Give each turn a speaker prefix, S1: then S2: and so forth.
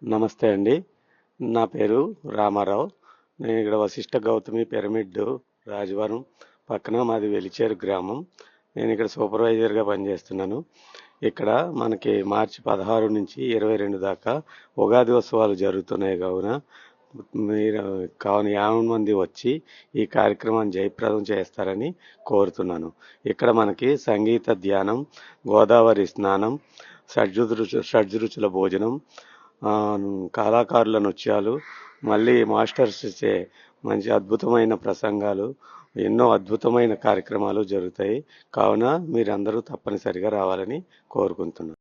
S1: నమస్తే అండి. నా పేరు రామారావు. నేను ఇక్కడ వశిష్ట గౌతమి పిరమిడ్ రాజవరం పక్కన మాది వెలిచేరు గ్రామం. నేను ఇక్కడ సూపర్వైజర్గా పనిచేస్తున్నాను. ఇక్కడ మనకి మార్చి 16 నుంచి 22 దాకా ఉగాది ఉత్సవాలు జరుగుతున్నాయి కావున మీరు కావున 50 మంది వచ్చి ఈ కార్యక్రమాన్ని జయప్రదం చేస్తారని కోరుతున్నాను. ఇక్కడ మనకి సంగీత ధ్యానం, గోదావరి స్నానం, షడ్రుచుల భోజనం, కళాకారుల నృత్యాలు, మళ్ళీ మాస్టర్స్ ఇచ్చే మంచి అద్భుతమైన ప్రసంగాలు, ఎన్నో అద్భుతమైన కార్యక్రమాలు జరుగుతాయి. కావున మీరందరూ తప్పనిసరిగా రావాలని కోరుకుంటున్నాను.